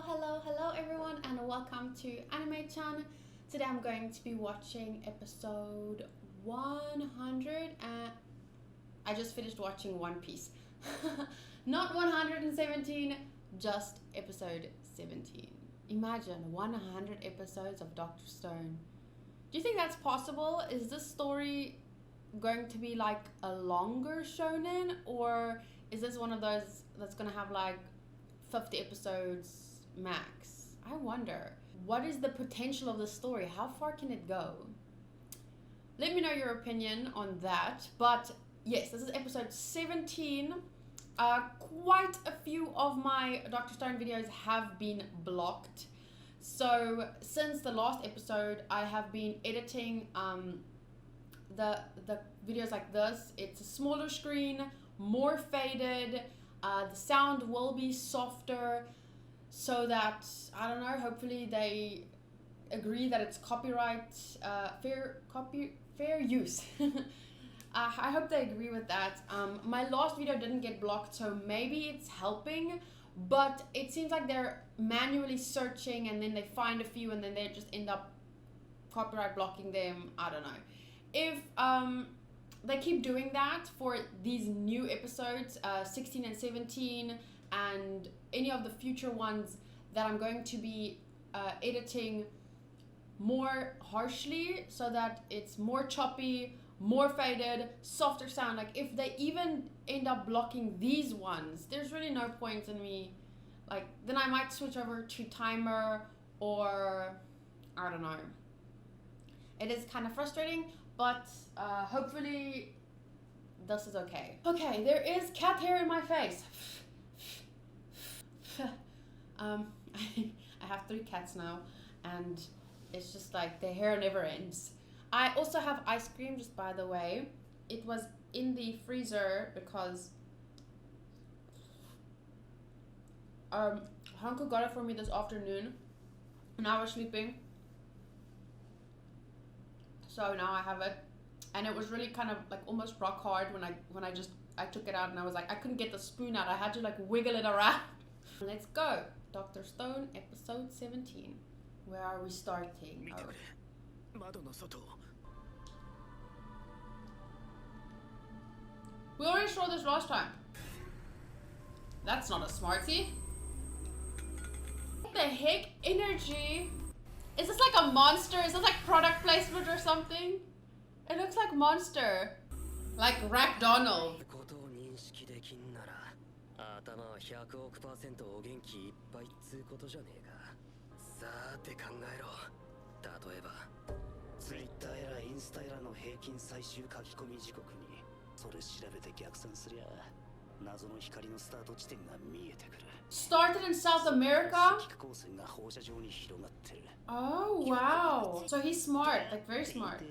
Hello everyone, and welcome to AnimeChan. Today I'm going to be watching episode 100 and I just finished watching One Piece. Not 117, just episode 17. Imagine 100 episodes of Dr. Stone. Do you think that's possible? Is this story going to be like a longer shonen, or is this one of those that's going to have like 50 episodes max? I wonder. What is the potential of the story? How far can it go? Let me know your opinion on that. But yes, this is episode 17. Quite a few of my Dr. Stone videos have been blocked. So since the last episode, I have been editing the videos like this. It's a smaller screen, more faded. The sound will be softer so that, I don't know, hopefully they agree that it's copyright, fair use. I hope they agree with that. My last video didn't get blocked, so maybe it's helping, but it seems like they're manually searching and then they find a few and then they just end up copyright blocking them. I don't know. If they keep doing that for these new episodes, 16 and 17, and any of the future ones that I'm going to be editing more harshly so that it's more choppy, more faded, softer sound. Like if they even end up blocking these ones, there's really no point in me, like, then I might switch over to timer, or I don't know. It is kind of frustrating, but hopefully this is okay. Okay, there is cat hair in my face. I have 3 cats now, and it's just like the hair never ends. I also have ice cream, just by the way. It was in the freezer because Hanko got it for me this afternoon and I was sleeping. So now I have it, and it was really kind of like almost rock hard when I took it out, and I was like, I couldn't get the spoon out. I had to like wiggle it around. Let's go. Dr. Stone, episode 17. Where are we starting? Oh. We already saw this last time. That's not a smartie. What the heck? Energy. Is this like a monster? Is this like product placement or something? It looks like Monster. Like Rap Donald. Started in South America? Oh wow. So he's smart, like very smart.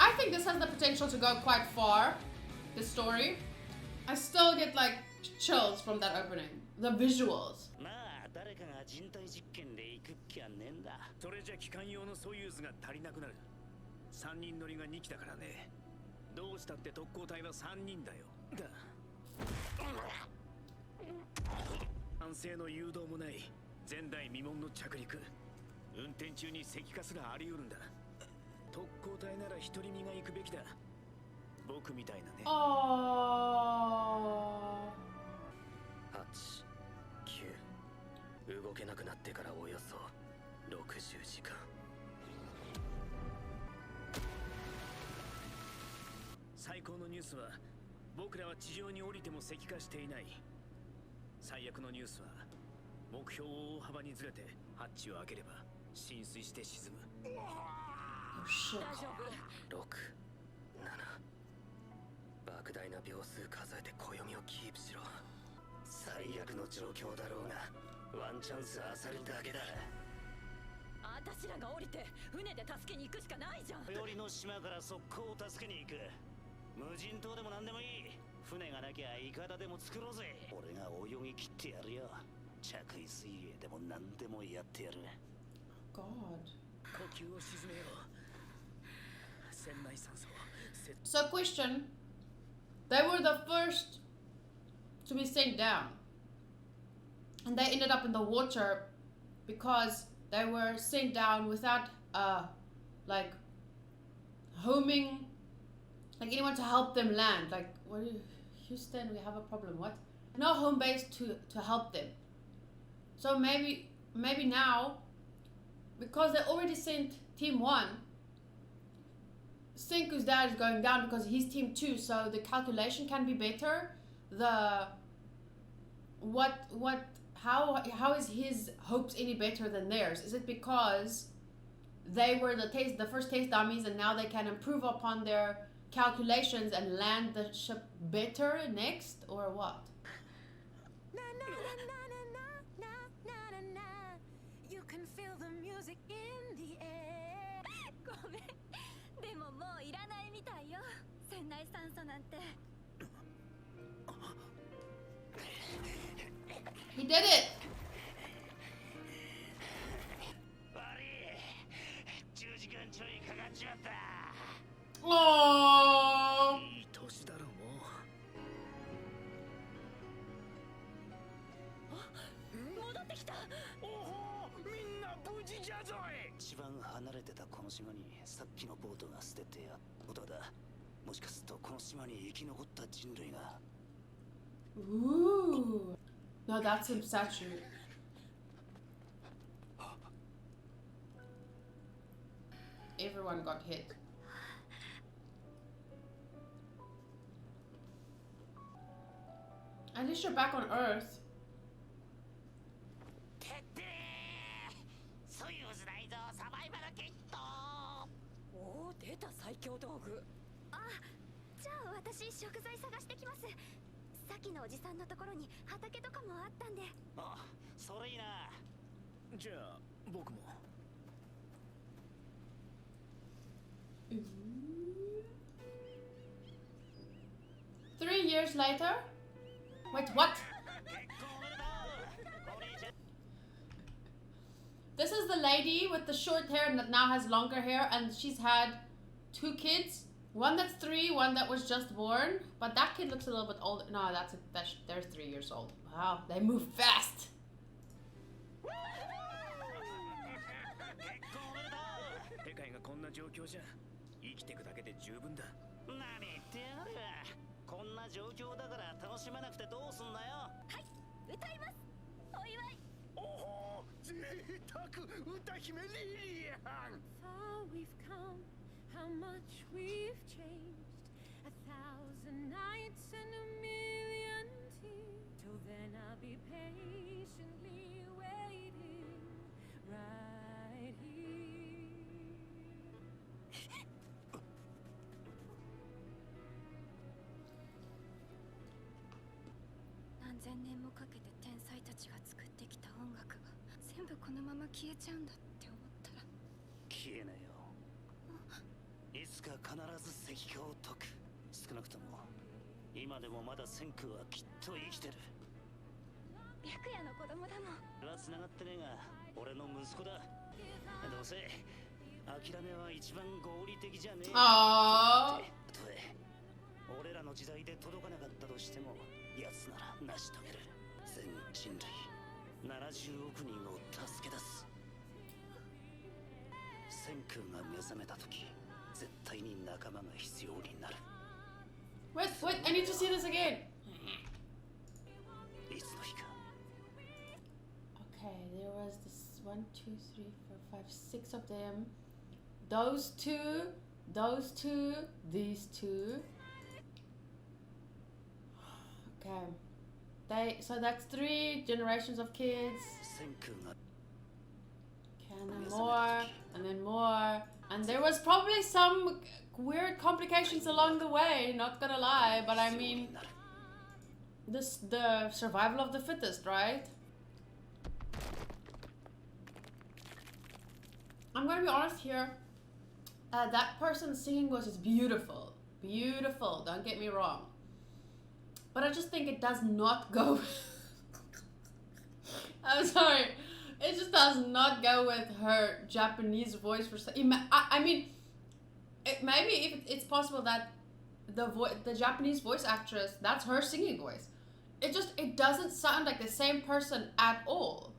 I think this has the potential to go quite far, this story. I still get like chills from that opening. The visuals. Oh. 動けなくなってからおよそ60時間。最高のニュースは僕らは地上に降りても石化していない。最悪のニュースは目標を大幅にずれてハッチを開ければ浸水して沈む。大丈夫。6、7。莫大な秒数数えて暦をキープしろ。最悪の状況だろうが。ワンチャンスあさるだけだ。私らが降りて船で助けに行くしかないじゃん。最寄りの島から速攻を助けに行く。無人島でも何でもいい。船がなきゃイカダでも作ろうぜ。俺が泳ぎ切ってやるよ。God. So question, they were the first to be sent down. And they ended up in the water because they were sent down without like homing, like anyone to help them land. Like, what do you, Houston, we have a problem, what? No home base to help them. So maybe now, because they already sent team 1, Senku's dad is going down because he's team 2, so the calculation can be better. How is his hopes any better than theirs? Is it because they were the first taste dummies and now they can improve upon their calculations and land the ship better next, or what? You can feel the music in the air. He did it! Oh. Ooh. No, that's a statue. Everyone got hit. At least you're back on Earth. Ooh. 3 years later? Wait, what? This is the lady with the short hair and that now has longer hair, and she's had 2 kids. One that's 3, one that was just born. But that kid looks a little bit older. No, they're 3 years old. Wow, they move fast. Far we've come, how much we've changed. 1,000 nights and 1,000,000 tears. Till then I'll be patiently waiting right here. Aww. Wait, I need to see this again. Okay, there was this 1, 2, 3, 4, 5, 6 of them. Those two, these 2. Okay. So that's 3 generations of kids. Okay, and then more, and then more. And there was probably some weird complications along the way, not gonna lie, but I mean, the survival of the fittest, right? I'm gonna be honest here, that person's singing voice is beautiful. Beautiful, don't get me wrong. But I just think it does not go... I'm sorry. It just does not go with her Japanese voice for I mean, maybe if it's possible that the Japanese voice actress, that's her singing voice. It doesn't sound like the same person at all.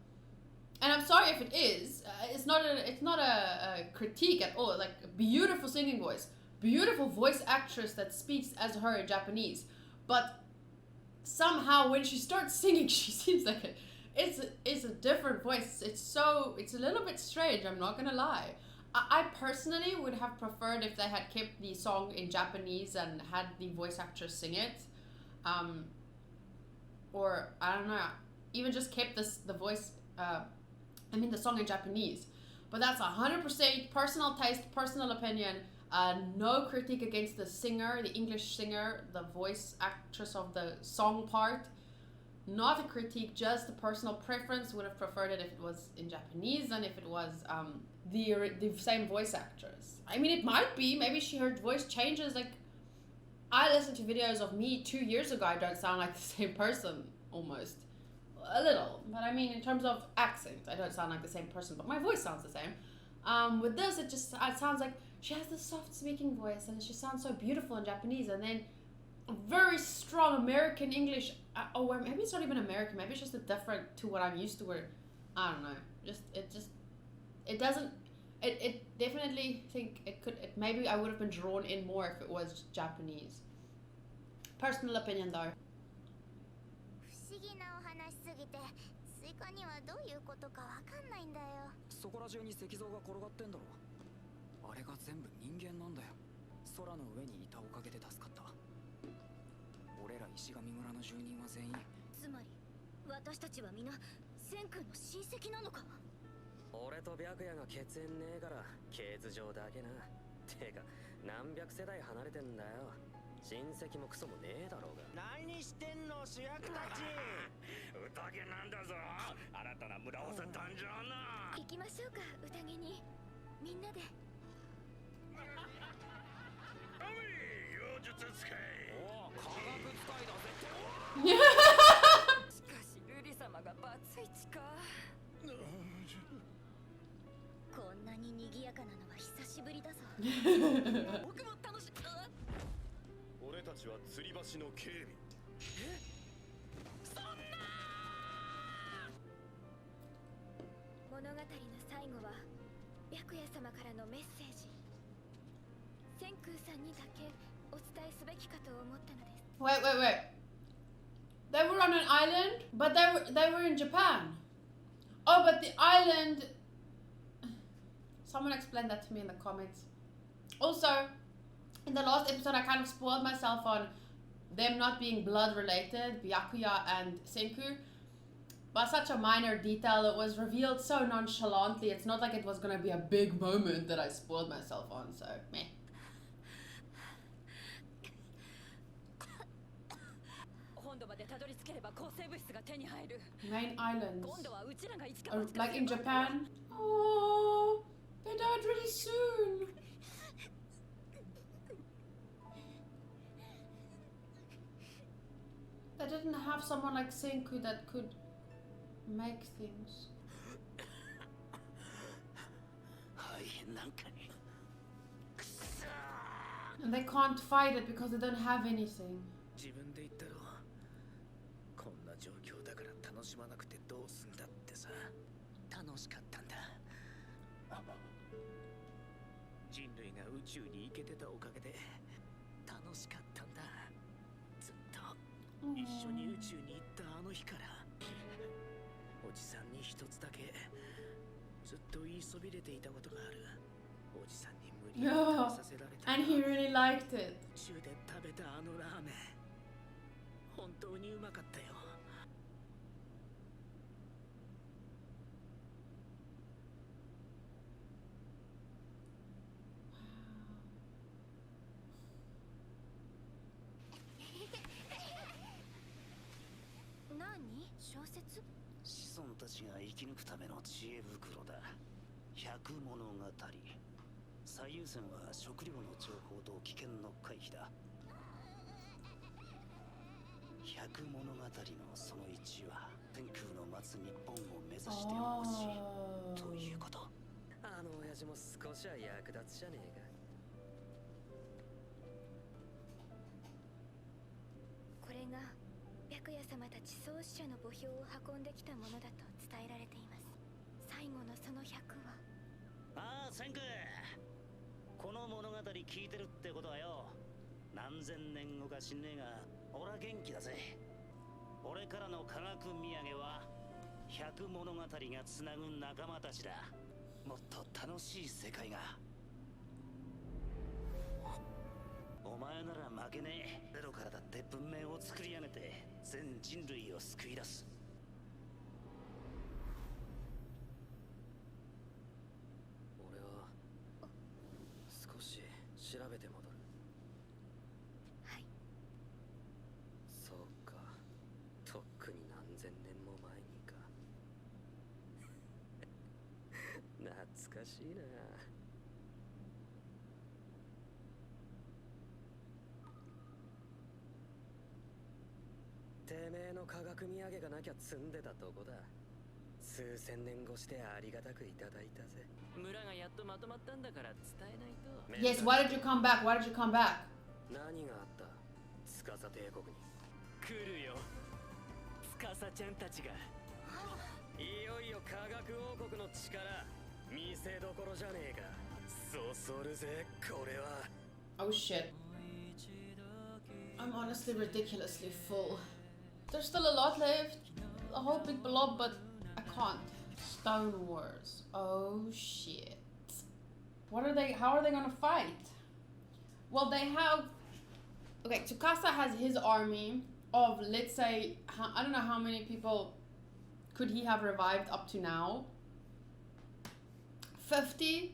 And I'm sorry if it is. It's not a critique at all. Like, beautiful singing voice, beautiful voice actress that speaks as her in Japanese, but somehow when she starts singing, she seems like it's a different voice. It's a little bit strange. I'm not gonna lie. I personally would have preferred if they had kept the song in Japanese and had the voice actress sing it, or I don't know, even just kept the voice. The song in Japanese. But that's 100% personal taste, personal opinion. No critique against the singer, the English singer, the voice actress of the song part. Not a critique, just a personal preference. Would have preferred it if it was in Japanese than if it was the same voice actress. I mean, it might be. Maybe her voice changes. Like, I listened to videos of me 2 years ago. I don't sound like the same person, almost. A little. But I mean, in terms of accent, I don't sound like the same person, but my voice sounds the same. With this, it sounds like she has this soft speaking voice, and she sounds so beautiful in Japanese, and then a very strong American English. Maybe it's not even American. Maybe it's just different to what I'm used to. Where I don't know. It doesn't. It definitely think it could. Maybe I would have been drawn in more if it was Japanese. Personal opinion, though. そこら中に石像が転がってんだろ。あれが全部人間なんだよ。空の上にいたおかげで助かった。俺ら石神村の住人は全員。つまり私たちは皆千空の親戚なのか。俺と白夜が血縁ねえから系図上だけな。てか何百世代離れてんだよ。親戚もクソもねえだろうが。何してんの主役たち。宴なんだぞ。新たな村長誕生な。行きましょうか、宴に。みんなで。おい、妖術使い。おお、科学使いだぜ。しかしルリ様がバツイチか。こんなに賑やかなのは久しぶりだぞ。僕も楽しい。俺たちは吊り橋の警備。物語の最後は白夜様からのメッセージ。千空さんにだけお伝えすべきかと思ったのです。Wait. They were on an island, but they were in Japan. Oh, but the island. Someone explain that to me in the comments. Also, in the last episode, I kind of spoiled myself on them not being blood related, Byakuya and Senku. By such a minor detail, it was revealed so nonchalantly. It's not like it was going to be a big moment that I spoiled myself on, so meh. Main islands. Like in Japan. Oh, they died really soon. They didn't have someone like Senku that could make things. And they can't fight it because they don't have anything. Yeah, and he really liked it. Nani? 小説？子孫たちが生き抜くための知恵袋だ。百物語。最優先は食料の情報と危険の回避だ。百物語のその1は天空の待つ日本を目指してほしいということ。あの親父も少しは役立つじゃねえか。これが白夜様たち創始者の墓標を運んできたものだと伝えられています。最後のその100は。ああ、千空。この物語聞いてるってことはよ、何千年後か知んねえが、俺は元気だぜ。俺からの科学土産は100物語がつなぐ仲間たちだ。もっと楽しい世界が。お前なら負けねえ。ゼロからだって文明を作り上げて全人類を救い出す。俺は少し調べて戻る。はい。そうか、とっくに何千年も前にか。懐かしいな。てめえの科学土産がなきゃ積んでたとこだ。数千年越してありがたくいただいたぜ。村がやっとまとまったんだから伝えないと。 Yes, why did you come back? Why did you come back? 何があった？司帝国に来るよ。司ちゃんたちが。いよいよ科学王国の力見せどころじゃねえか。そそるぜこれは。 Oh shit. I'm honestly ridiculously full. There's still a lot left. A whole big blob, but I can't. Stone Wars. Oh shit. What are they? How are they gonna fight? Well, they have. Okay, Tsukasa has his army of, let's say, I don't know how many people could he have revived up to now. 50?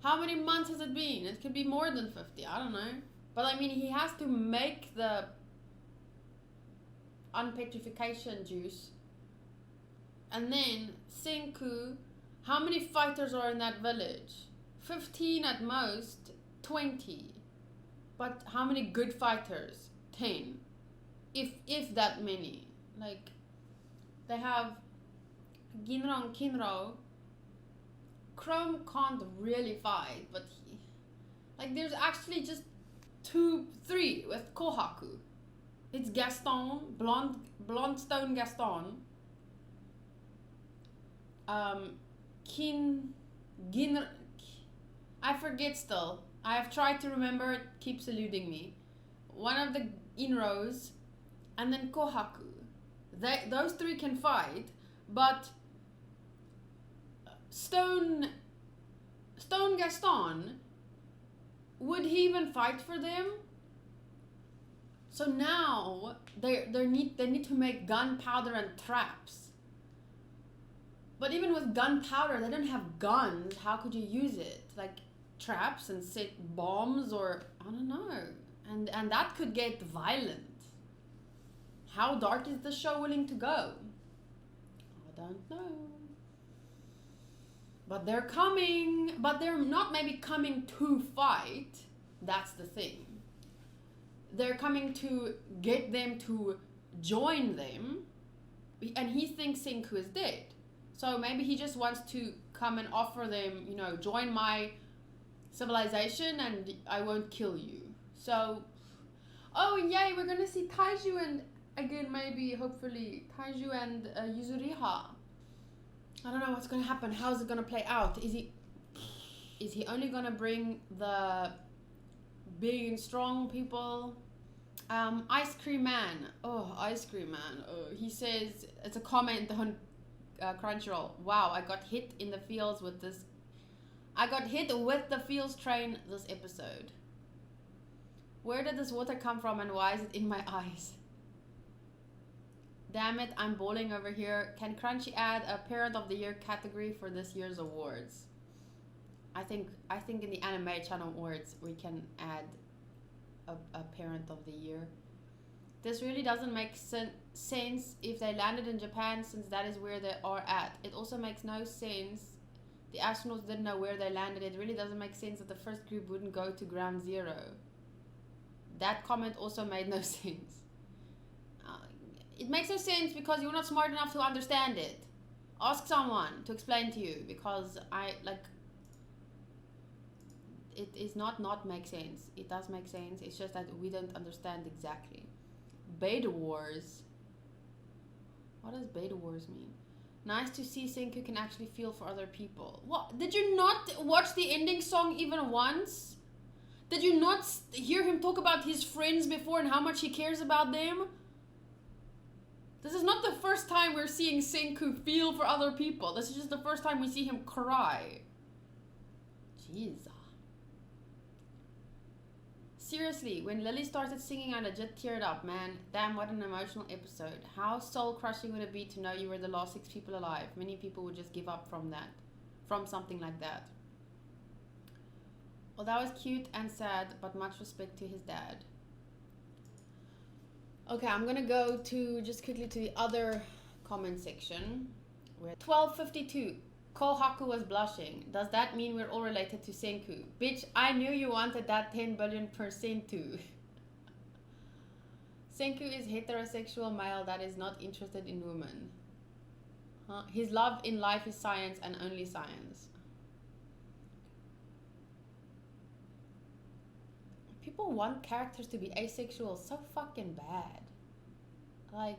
How many months has it been? It could be more than 50. I don't know. But I mean, he has to make the unpetrification juice. And then Senku, how many fighters are in that village? 15 at most, 20. But how many good fighters? 10. If that many. Like, they have Ginro and Kinro. Chrome can't really fight, but he, like, there's actually just 3 with Kohaku. It's Gaston, blonde stone Gaston. I forget still. I have tried to remember, it keeps eluding me. One of the Inros, and then Kohaku. Those 3 can fight, but Stone Gaston, would he even fight for them? So now they need to make gunpowder and traps. But even with gunpowder, they don't have guns. How could you use it? Like traps and set bombs, or I don't know. And that could get violent. How dark is the show willing to go? I don't know. But they're coming. But they're not maybe coming to fight. That's the thing. They're coming to get them to join them. And he thinks Senku is dead. So maybe he just wants to come and offer them, you know, join my civilization and I won't kill you. So, oh yay, we're gonna see Taiju and, again, maybe, hopefully, Taiju and Yuzuriha. I don't know what's gonna happen. How's it gonna play out? Is he only gonna bring the big and strong people? Ice Cream Man. Oh, Ice Cream Man. Oh, he says, it's a comment on Crunchyroll. Wow, I got hit in the fields with this. I got hit with the fields train this episode. Where did this water come from and why is it in my eyes? Damn it, I'm bowling over here. Can Crunchy add a Parent of the Year category for this year's awards? I think in the Anime Channel Awards we can add a Parent of the Year. This really doesn't make sense if they landed in Japan, since that is where they are at. It also makes no sense. The astronauts didn't know where they landed. It really doesn't make sense that the first group wouldn't go to Ground Zero. That comment also made no sense. it makes no sense because you're not smart enough to understand it. Ask someone to explain to you, because it is not make sense. It does make sense. It's just that we don't understand exactly. Beta Wars. What does Beta Wars mean? Nice to see Senku can actually feel for other people. What? Did you not watch the ending song even once? Did you not hear him talk about his friends before and how much he cares about them? This is not the first time we're seeing Senku feel for other people. This is just the first time we see him cry. Jeez. Seriously, when Lily started singing, I legit teared up, man. Damn, what an emotional episode. How soul-crushing would it be to know you were the last 6 people alive? Many people would just give up from that. From something like that. Well, that was cute and sad, but much respect to his dad. Okay, I'm gonna go to just quickly to the other comment section. We're 1252. Kohaku was blushing. Does that mean we're all related to Senku? Bitch, I knew you wanted that 10 billion% too. Senku is heterosexual male that is not interested in women. Huh? His love in life is science and only science. People want characters to be asexual so fucking bad. Like,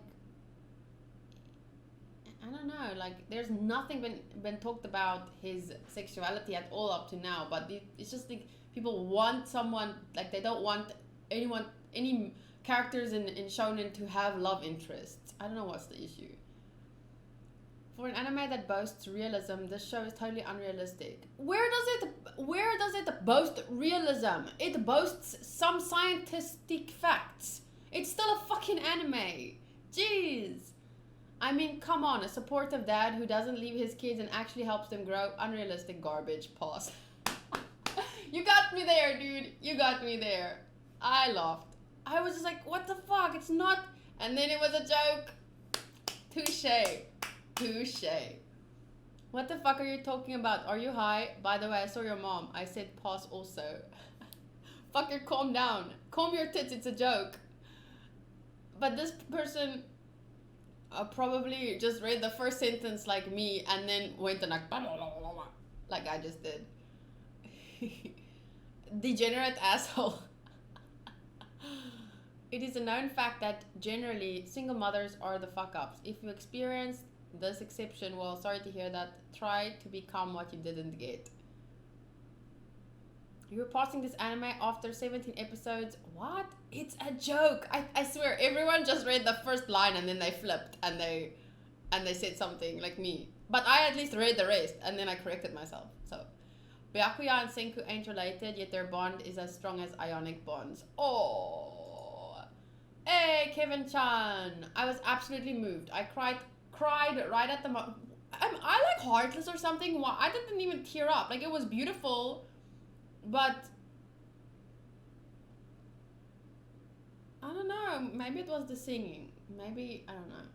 I don't know, like, there's nothing been talked about his sexuality at all up to now, but it's just like people want someone, like, they don't want any characters in shonen to have love interests. I don't know what's the issue. For an anime that boasts realism, this show is totally unrealistic. Where does it boast realism? It boasts some scientific facts. It's still a fucking anime. Jeez. I mean, come on, a supportive dad who doesn't leave his kids and actually helps them grow. Unrealistic garbage. Pause. You got me there, dude. You got me there. I laughed. I was just like, what the fuck? It's not. And then it was a joke. Touche. Touche. What the fuck are you talking about? Are you high? By the way, I saw your mom. I said pause also. Fucker, calm down. Calm your tits. It's a joke. But this person probably just read the first sentence like me and then went and like I just did. Degenerate asshole. It is a known fact that generally single mothers are the fuck ups. If you experience this exception, well, sorry to hear that. Try to become what you didn't get. You're passing this anime after 17 episodes. What? It's a joke. I swear, everyone just read the first line and then they flipped and they said something like me. But I at least read the rest and then I corrected myself. So, Byakuya and Senku ain't related, yet their bond is as strong as ionic bonds. Oh. Hey, Kevin-chan. I was absolutely moved. I cried right at the moment. I like heartless or something. Well, I didn't even tear up. Like, it was beautiful. But I don't know, maybe it was the singing. Maybe, I don't know.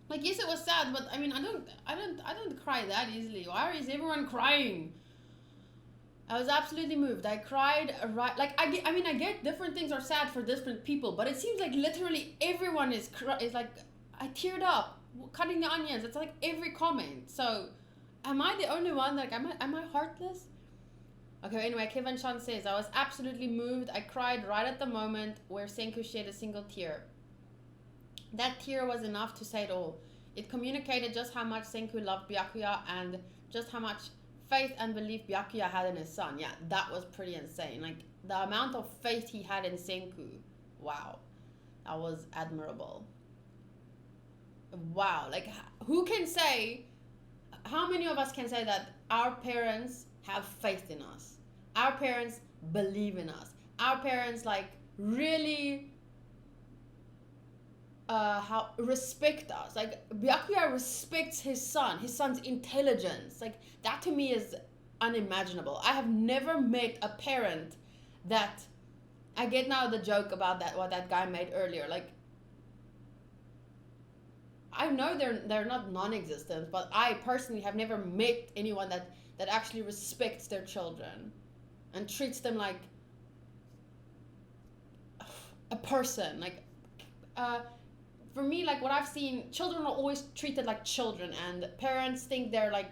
Like, yes, it was sad, but I mean, I don't cry that easily. Why is everyone crying? I was absolutely moved. I cried right, like, I get different things are sad for different people, but it seems like literally everyone is like, I teared up cutting the onions. It's like every comment. So am I the only one? Like, am I heartless? Okay, anyway, Kevin-chan says, I was absolutely moved. I cried right at the moment where Senku shed a single tear. That tear was enough to say it all. It communicated just how much Senku loved Byakuya and just how much faith and belief Byakuya had in his son. Yeah, that was pretty insane. Like, the amount of faith he had in Senku. Wow. That was admirable. Wow. Like, who can say, how many of us can say that our parents have faith in us? Our parents believe in us. Our parents, like, really respect us. Like, Byakuya respects his son's intelligence. Like, that to me is unimaginable. I have never met a parent that, I get now the joke about that, what that guy made earlier. Like, I know they're not non-existent, but I personally have never met anyone that actually respects their children and treats them like a person. Like, for me, like what I've seen, children are always treated like children, and parents think they're like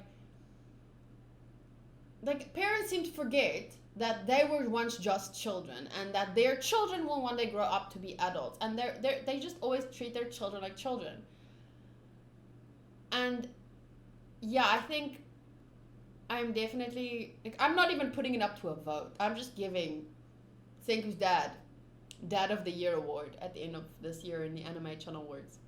parents seem to forget that they were once just children, and that their children will one day grow up to be adults, and they just always treat their children like children. And yeah, I think I'm definitely, like, I'm not even putting it up to a vote. I'm just giving Senku's Dad of the Year award at the end of this year in the Anime Channel Awards,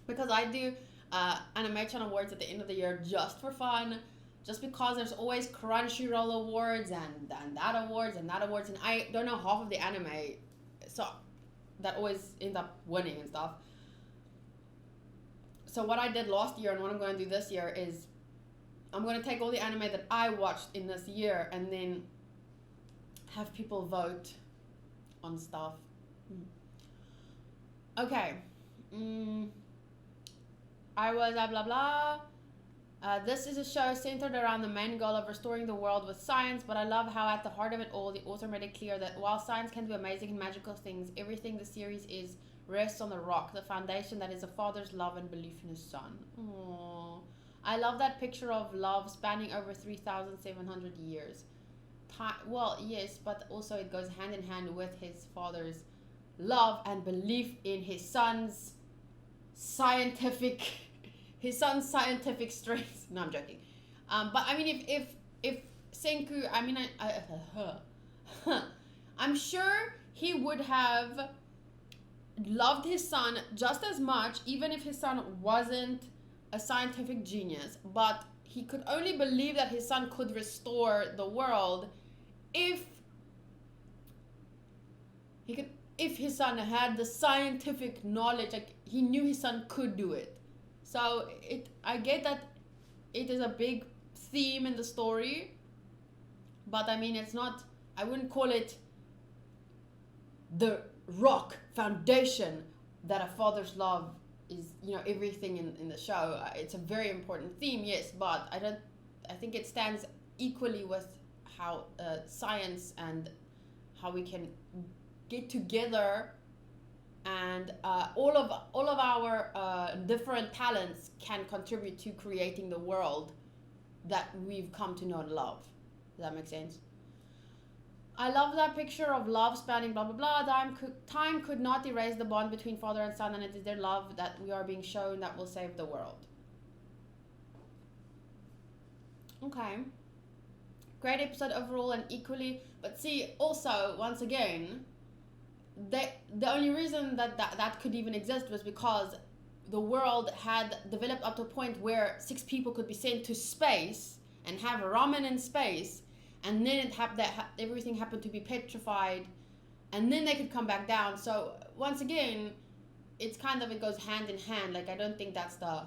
because I do Anime Channel Awards at the end of the year just for fun, just because there's always Crunchyroll awards and that awards and that awards, and I don't know half of the anime, so that always end up winning and stuff. So what I did last year and what I'm going to do this year is I'm going to take all the anime that I watched in this year and then have people vote on stuff. Okay. I was blah blah blah. This is a show centered around the main goal of restoring the world with science, but I love how at the heart of it all, the author made it clear that while science can do amazing and magical things, everything the series is rests on the rock, the foundation that is a father's love and belief in his son. Aww. I love that picture of love spanning over 3,700 years. Well, yes, but also it goes hand in hand with his father's love and belief in his son's scientific strengths. No, I'm joking. But I mean, if Senku, I mean, I'm sure he would have loved his son just as much, even if his son wasn't a scientific genius. But he could only believe that his son could restore the world if his son had the scientific knowledge, like he knew his son could do it. So I get that it is a big theme in the story, but I mean, it's not, I wouldn't call it the rock foundation that a father's love is, you know, everything in the show. It's a very important theme, yes, but I think it stands equally with how science and how we can get together, and all of our different talents can contribute to creating the world that we've come to know and love. Does that make sense? I love that picture of love spanning blah blah blah. Time could not erase the bond between father and son, and it is their love that we are being shown that will save the world. Okay. Great episode overall and equally, but see, also, once again, the only reason that could even exist was because the world had developed up to a point where 6 people could be sent to space and have ramen in space, and then everything happened to be petrified, and then they could come back down. So once again, it's kind of, it goes hand in hand. Like, I don't think that's the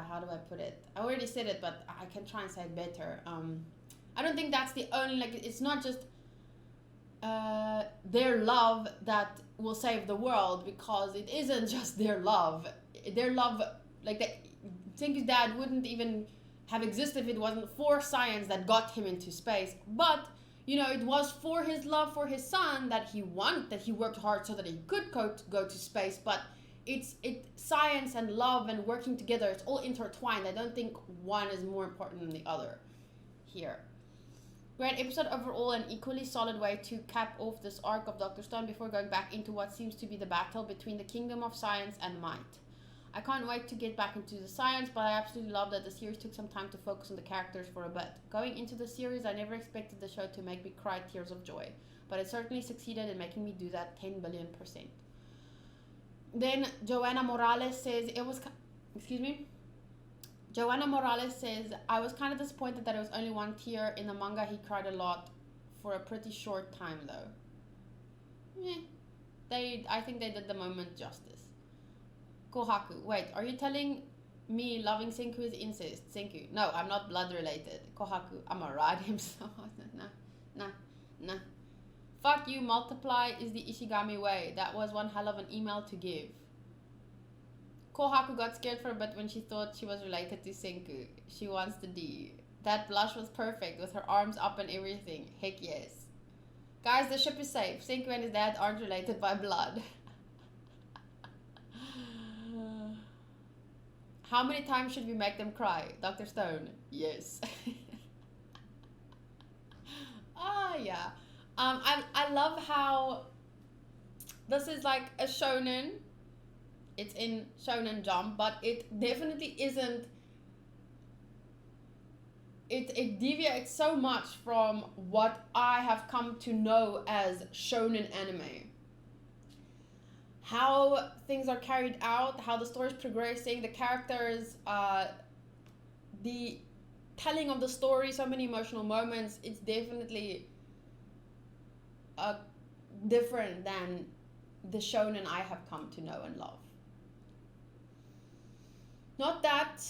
how do I put it? I already said it, but I can try and say it better. I don't think that's the only, like, it's not just their love that will save the world, because it isn't just their love. Their love, like, Senku's dad wouldn't even have existed if it wasn't for science that got him into space. But, you know, it was for his love for his son that he worked hard so that he could go to space. But it's science and love and working together, it's all intertwined. I don't think one is more important than the other here. Great episode overall, an equally solid way to cap off this arc of Dr. Stone before going back into what seems to be the battle between the Kingdom of Science and Might. I can't wait to get back into the science, but I absolutely love that the series took some time to focus on the characters for a bit. Going into the series, I never expected the show to make me cry tears of joy, but it certainly succeeded in making me do that 10 billion %. Then Joanna Morales says, Joanna Morales says, I was kind of disappointed that it was only 1 tear. In the manga, he cried a lot for a pretty short time, though. I think they did the moment justice. Kohaku, wait, are you telling me loving Senku is incest? Senku, no, I'm not blood related. Kohaku, I'ma ride him so nah. Fuck you, multiply is the Ishigami way. That was one hell of an email to give. Kohaku got scared for a bit when she thought she was related to Senku. She wants the D. That blush was perfect with her arms up and everything. Heck yes. Guys, the ship is safe. Senku and his dad aren't related by blood. How many times should we make them cry? Dr. Stone. Yes. Yeah. I love how this is like a shonen. It's in Shonen Jump, but it definitely isn't. It deviates so much from what I have come to know as shonen anime. How things are carried out, how the story is progressing, the characters, the telling of the story, so many emotional moments. It's definitely different than the shonen I have come to know and love. Not that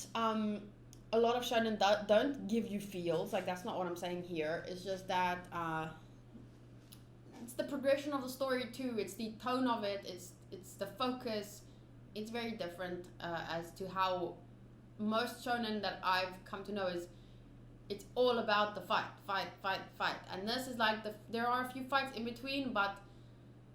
a lot of shonen don't give you feels, like that's not what I'm saying here. It's just that it's the progression of the story too. It's the tone of it. It's the focus. It's very different as to how most shonen that I've come to know is. It's all about the fight, and this is like there are a few fights in between, but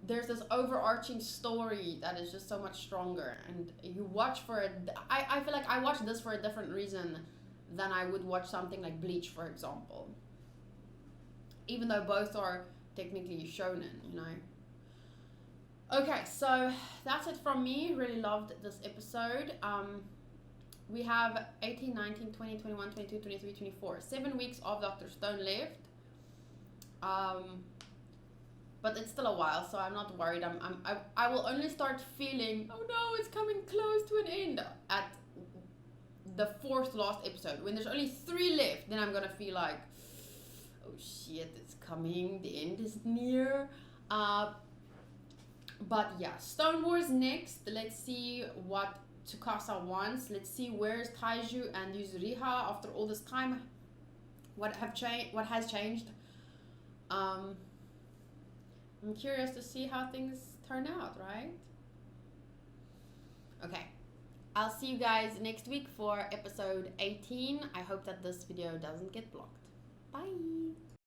there's this overarching story that is just so much stronger, and you watch for it. I feel like I watch this for a different reason than I would watch something like Bleach, for example. Even though both are technically shonen, you know. Okay, so that's it from me. Really loved this episode. We have 18, 19, 20, 21, 22, 23, 24. 7 weeks of Dr. Stone left. But it's still a while, so I'm not worried. I will only start feeling, oh no, it's coming close to an end at the 4th last episode. When there's only 3 left, then I'm gonna feel like, oh shit, it's coming. The end is near. But yeah, Stone Wars next. Let's see what Tsukasa wants. Let's see where's Taiju and Yuzuriha after all this time. What has changed? I'm curious to see how things turn out, right? Okay, I'll see you guys next week for episode 18. I hope that this video doesn't get blocked. Bye.